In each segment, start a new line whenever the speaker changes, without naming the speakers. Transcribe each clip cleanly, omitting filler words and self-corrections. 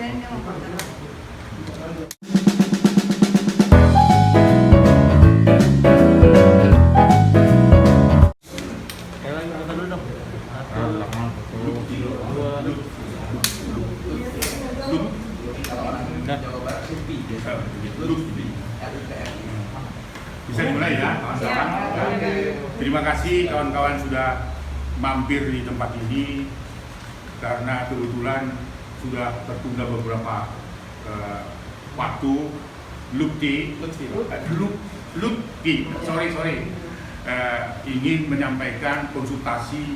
dan yang memperkenalkan.
Bisa dimulai ya, kawan-kawan. Terima kasih kawan-kawan sudah mampir di tempat ini karena kebetulan sudah tertunda beberapa waktu. Lutfi ingin menyampaikan konsultasi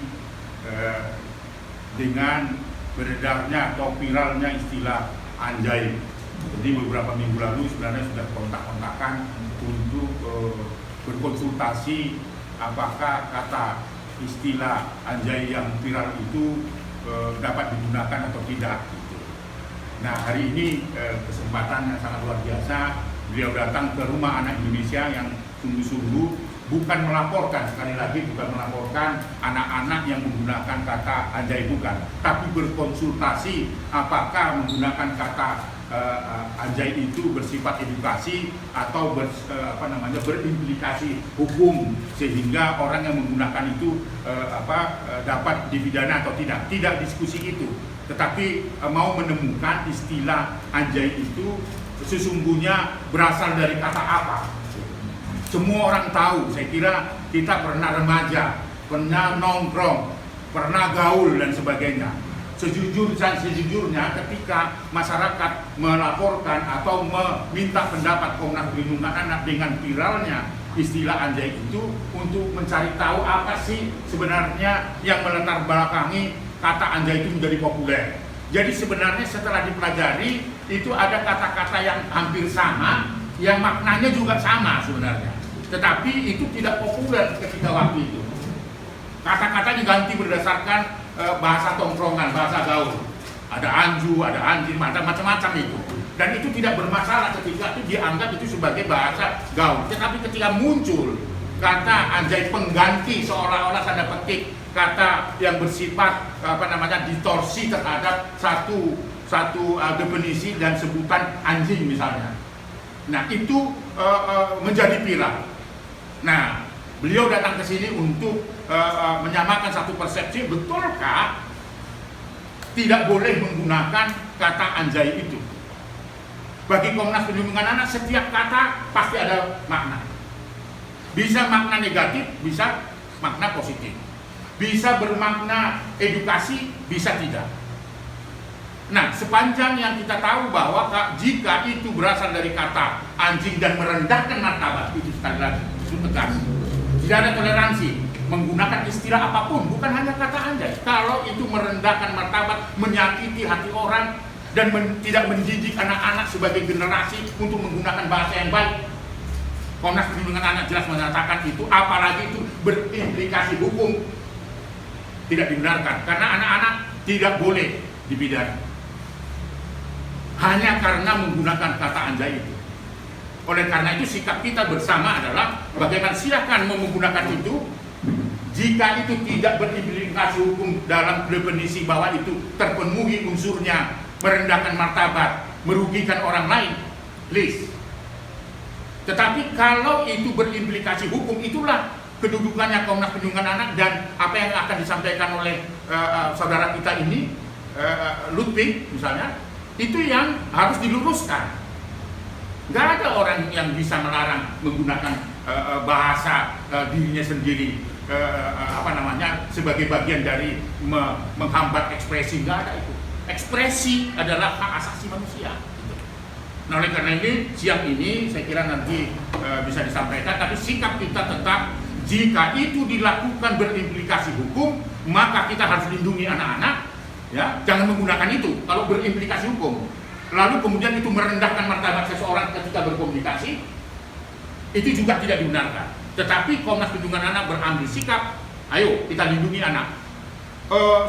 dengan beredarnya atau viralnya istilah anjay. Jadi beberapa minggu lalu sebenarnya sudah kontak-kontakan untuk berkonsultasi apakah kata istilah anjay yang viral itu dapat digunakan atau tidak. Nah, hari ini kesempatan yang sangat luar biasa, beliau datang ke Rumah Anak Indonesia yang sungguh-sungguh bukan melaporkan, sekali lagi bukan melaporkan anak-anak yang menggunakan kata anjay, bukan, tapi berkonsultasi apakah menggunakan kata anjay itu bersifat edukasi atau berimplikasi hukum sehingga orang yang menggunakan itu dapat dipidana atau tidak. Tidak diskusi itu, tetapi mau menemukan istilah anjay itu sesungguhnya berasal dari kata apa. Semua orang tahu, saya kira kita pernah remaja, pernah nongkrong, pernah gaul dan sebagainya. Sejujurnya ketika masyarakat melaporkan atau meminta pendapat Komnas Perlindungan Anak dengan viralnya istilah anjay itu untuk mencari tahu apa sih sebenarnya yang melatar belakangi kata anjay itu menjadi populer. Jadi sebenarnya setelah dipelajari itu ada kata-kata yang hampir sama, yang maknanya juga sama sebenarnya, tetapi itu tidak populer ketika waktu itu. Kata-kata diganti berdasarkan bahasa tongkrongan, bahasa gaul. Ada anju, ada anjing, macam-macam itu. Dan itu tidak bermasalah ketika itu dianggap itu sebagai bahasa gaul. Tetapi ketika muncul kata anjay pengganti seolah-olah tanda petik kata yang bersifat distorsi terhadap satu definisi dan sebutan anjing misalnya. Nah, itu menjadi viral. Nah, beliau datang ke sini untuk menyamakan satu persepsi, betulkah tidak boleh menggunakan kata anjay itu? Bagi Komnas Perlindungan Anak, setiap kata pasti ada makna. Bisa makna negatif, bisa makna positif. Bisa bermakna edukasi, bisa tidak. Nah, sepanjang yang kita tahu bahwa jika itu berasal dari kata anjing dan merendahkan martabat, itu sekali lagi, itu tegas. Tidak ada toleransi menggunakan istilah apapun, bukan hanya kata anjay. Kalau itu merendahkan martabat, menyakiti hati orang, dan tidak mendidik anak-anak sebagai generasi untuk menggunakan bahasa yang baik, Komnas Perlindungan Anak jelas menyatakan itu, apalagi itu berimplikasi hukum, tidak dibenarkan. Karena anak-anak tidak boleh dipidana hanya karena menggunakan kata anjay itu. Oleh karena itu sikap kita bersama adalah bagaimana silakan menggunakan itu jika itu tidak berimplikasi hukum dalam definisi bahwa itu terpenuhi unsurnya merendahkan martabat, merugikan orang lain, please. Tetapi kalau itu berimplikasi hukum, itulah kedudukannya Komnas Perlindungan Anak dan apa yang akan disampaikan oleh saudara kita ini, Lutfi misalnya, itu yang harus diluruskan. Nggak ada orang yang bisa melarang menggunakan bahasa dirinya sendiri sebagai bagian dari menghambat ekspresi. Nggak ada itu. Ekspresi adalah hak asasi manusia. Nah, oleh karena ini siang ini saya kira nanti bisa disampaikan, tapi sikap kita tetap jika itu dilakukan berimplikasi hukum, maka kita harus lindungi anak-anak, ya, jangan menggunakan itu kalau berimplikasi hukum. Lalu kemudian itu merendahkan martabat seseorang ketika berkomunikasi, itu juga tidak dibenarkan. Tetapi Komnas Perlindungan Anak berambil sikap, ayo kita lindungi anak.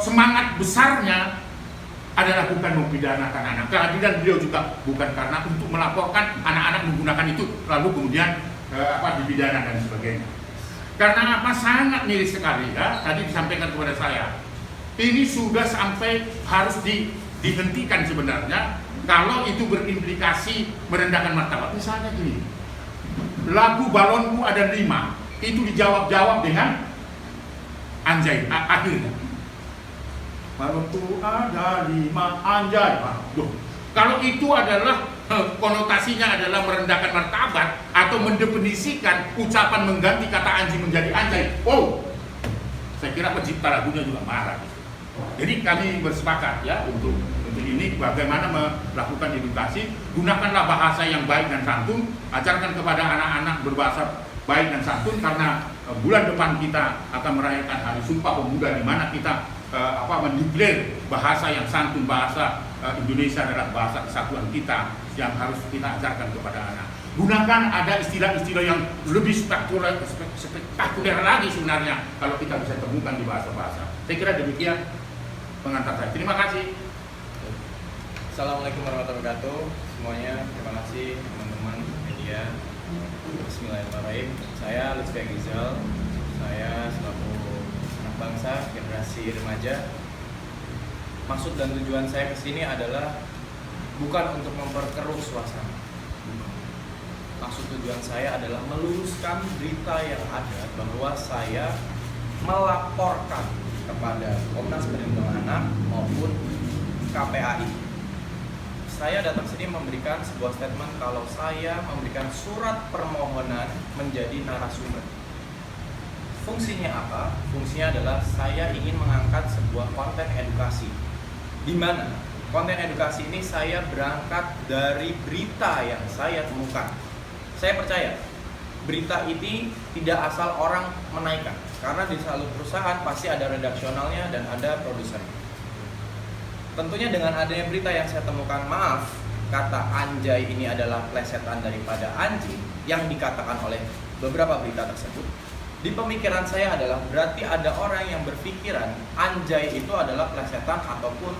Semangat besarnya adalah bukan mempidanakan anak. Kehadiran beliau juga bukan karena untuk melaporkan anak-anak menggunakan itu lalu kemudian dipidana dan sebagainya. Karena apa? Sangat miris sekali, ya. Tadi disampaikan kepada saya, ini sudah sampai harus dihentikan sebenarnya kalau itu berimplikasi merendahkan martabat. Misalnya gini, lagu Balonku ada 5, itu dijawab dengan anjay akhirnya. Balonku ada 5 anjay. Duh, kalau itu adalah konotasinya adalah merendahkan martabat atau mendefinisikan ucapan mengganti kata anjing menjadi anjay. Oh, saya kira pencipta lagunya juga marah. Jadi kami bersepakat ya untuk ini bagaimana melakukan edukasi. Gunakanlah bahasa yang baik dan santun, ajarkan kepada anak-anak berbahasa baik dan santun, karena bulan depan kita akan merayakan Hari Sumpah Pemuda, di mana kita mendeklar bahasa yang santun, bahasa Indonesia adalah bahasa kesatuan kita yang harus kita ajarkan kepada anak. Gunakan ada istilah-istilah yang lebih spektakuler lagi sebenarnya kalau kita bisa temukan di bahasa-bahasa. Saya kira demikian pengantar saya. Terima kasih.
Assalamualaikum warahmatullahi wabarakatuh semuanya. Terima kasih teman-teman media. Bismillahirrahmanirrahim. Saya Lutfi Agizal. Saya selaku anak bangsa generasi remaja. Maksud dan tujuan saya kesini adalah bukan untuk memperkeruh suasana. Maksud tujuan saya adalah meluruskan berita yang ada bahwa saya melaporkan kepada Komnas Perlindungan Anak maupun KPAI. Saya datang sini memberikan sebuah statement kalau saya memberikan surat permohonan menjadi narasumber. Fungsinya apa? Fungsinya adalah saya ingin mengangkat sebuah konten edukasi, di mana konten edukasi ini saya berangkat dari berita yang saya temukan. Saya percaya berita ini tidak asal orang menaikkan, karena di salah perusahaan pasti ada redaksionalnya dan ada produsernya. Tentunya dengan adanya berita yang saya temukan, maaf, kata anjay ini adalah plesetan daripada anjing yang dikatakan oleh beberapa berita tersebut. Di pemikiran saya adalah berarti ada orang yang berpikiran anjay itu adalah plesetan ataupun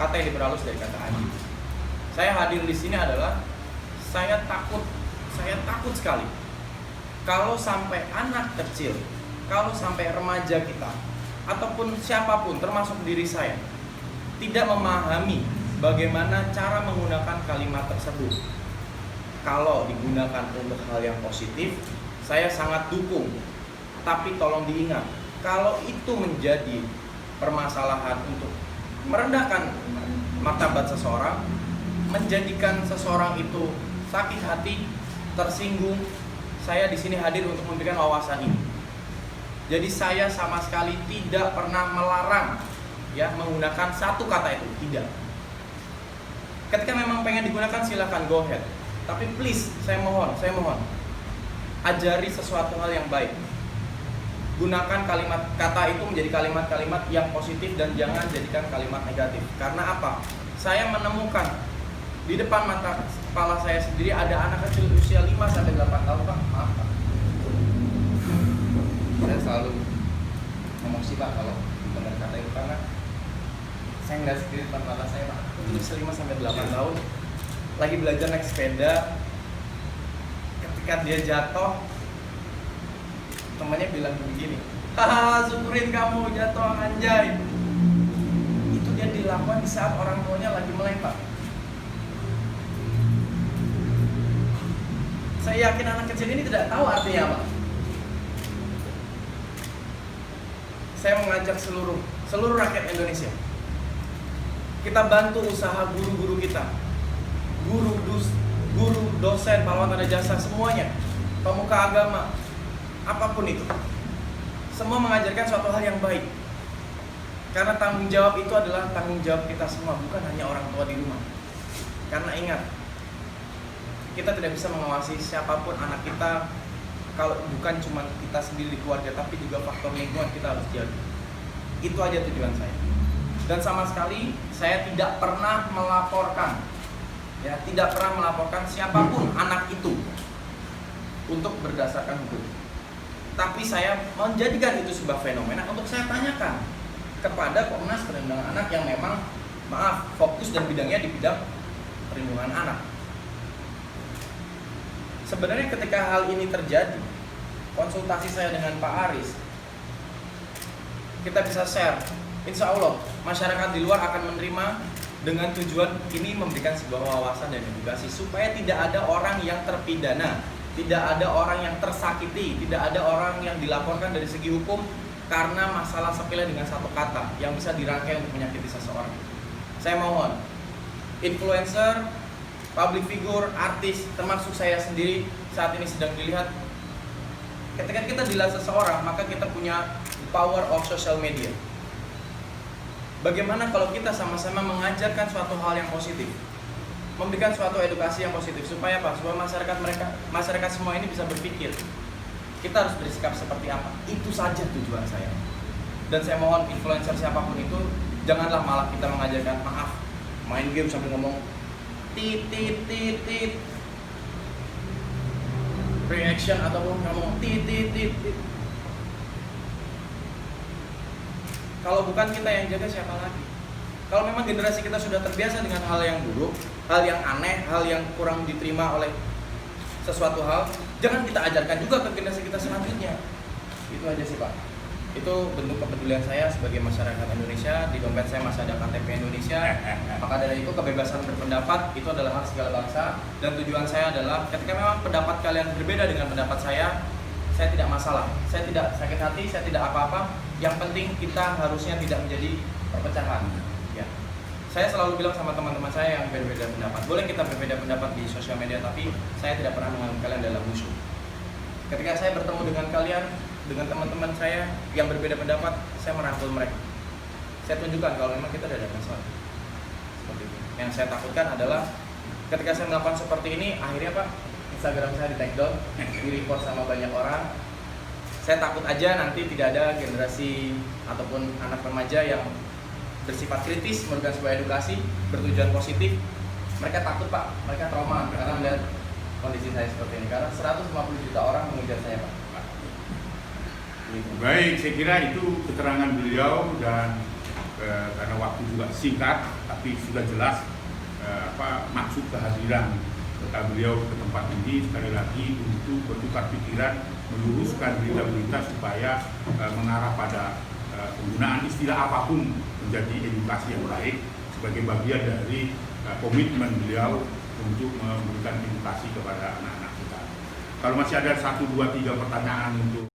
kata yang diperhalus dari kata anjing. Saya hadir di sini adalah saya takut sekali kalau sampai anak kecil, kalau sampai remaja kita ataupun siapapun termasuk diri saya tidak memahami bagaimana cara menggunakan kalimat tersebut. Kalau digunakan untuk hal yang positif, saya sangat dukung. Tapi tolong diingat, kalau itu menjadi permasalahan untuk merendahkan martabat seseorang, menjadikan seseorang itu sakit hati, tersinggung, saya di sini hadir untuk memberikan wawasan ini. Jadi saya sama sekali tidak pernah melarang ya menggunakan satu kata itu, tidak. Ketika memang pengen digunakan silakan go ahead. Tapi please, saya mohon ajari sesuatu hal yang baik. Gunakan kalimat kata itu menjadi kalimat-kalimat yang positif dan jangan jadikan kalimat negatif. Karena apa? Saya menemukan di depan mata kepala saya sendiri ada anak kecil usia 5-8 tahun, Pak. Maaf, Pak. Saya selalu ngomong sih, Pak, kalau benar kata itu, karena saya ngeliat sendiri depan mata saya, Pak. Usia 5-8 tahun lagi belajar naik sepeda. Ketika dia jatuh, temannya bilang begini, haha, syukurin kamu jatuh anjay. Itu dia dilakukan di saat orang tuanya lagi melempar. Saya yakin anak kecil ini tidak tahu artinya apa. Saya mengajak seluruh rakyat Indonesia, kita bantu usaha guru-guru kita, guru, dosen, pahlawan tanda jasa, semuanya, pemuka agama, apapun itu, semua mengajarkan suatu hal yang baik. Karena tanggung jawab itu adalah tanggung jawab kita semua, bukan hanya orang tua di rumah. Karena ingat, kita tidak bisa mengawasi siapapun anak kita kalau bukan cuma kita sendiri di keluarga, tapi juga faktor lingkungan kita harus jaga. Itu aja tujuan saya. Dan sama sekali saya tidak pernah melaporkan, ya, tidak pernah melaporkan siapapun anak itu untuk berdasarkan hukum. Tapi saya menjadikan itu sebuah fenomena untuk saya tanyakan kepada Komnas Perlindungan Anak yang memang, maaf, fokus dan bidangnya di bidang perlindungan anak. Sebenarnya ketika hal ini terjadi, konsultasi saya dengan Pak Aris, kita bisa share. Insya Allah masyarakat di luar akan menerima dengan tujuan ini memberikan sebuah wawasan dan edukasi supaya tidak ada orang yang terpidana, tidak ada orang yang tersakiti, tidak ada orang yang dilaporkan dari segi hukum karena masalah sepele dengan satu kata yang bisa dirangkai untuk menyakiti seseorang. Saya mohon, influencer, public figure, artis, termasuk saya sendiri saat ini sedang dilihat. Ketika kita dilihat seseorang, maka kita punya power of social media. Bagaimana kalau kita sama-sama mengajarkan suatu hal yang positif, memberikan suatu edukasi yang positif supaya apa? Supaya masyarakat semua ini bisa berpikir kita harus bersikap seperti apa. Itu saja tujuan saya. Dan saya mohon influencer siapapun itu janganlah malah kita mengajarkan maaf main game sambil ngomong tit reaction ataupun ngomong tit. Kalau bukan kita yang jaga, siapa lagi? Kalau memang generasi kita sudah terbiasa dengan hal yang buruk, hal yang aneh, hal yang kurang diterima oleh sesuatu hal, jangan kita ajarkan juga ke generasi kita selanjutnya. Itu aja sih Pak. Itu bentuk kepedulian saya sebagai masyarakat Indonesia. Di dompet saya masih ada KTP Indonesia. Maka dari itu kebebasan berpendapat itu adalah hak segala bangsa. Dan tujuan saya adalah ketika memang pendapat kalian berbeda dengan pendapat saya tidak masalah. Saya tidak sakit hati, saya tidak apa-apa. Yang penting kita harusnya tidak menjadi perpecahan. Ya. Saya selalu bilang sama teman-teman saya yang berbeda pendapat, boleh kita berbeda pendapat di sosial media, tapi saya tidak pernah menganggap kalian dalam musuh. Ketika saya bertemu dengan kalian, dengan teman-teman saya yang berbeda pendapat, saya merangkul mereka. Saya tunjukkan kalau memang kita ada masalah. Seperti itu. Yang saya takutkan adalah ketika saya melakukan seperti ini, akhirnya Pak, Instagram saya di take down, di report sama banyak orang. Saya takut aja nanti tidak ada generasi ataupun anak remaja yang bersifat kritis, memberikan sebuah edukasi, bertujuan positif. Mereka takut Pak, mereka trauma karena melihat kondisi saya seperti ini. Karena 150 juta orang mengejar saya Pak.
Baik, saya kira itu keterangan beliau dan karena waktu juga singkat, tapi sudah jelas maksud kehadiran beliau ke tempat ini sekali lagi untuk bertukar pikiran, meluruskan berita-berita supaya mengarah pada penggunaan istilah apapun menjadi edukasi yang baik sebagai bagian dari komitmen beliau untuk memberikan edukasi kepada anak-anak kita. Kalau masih ada 1, 2, 3 pertanyaan untuk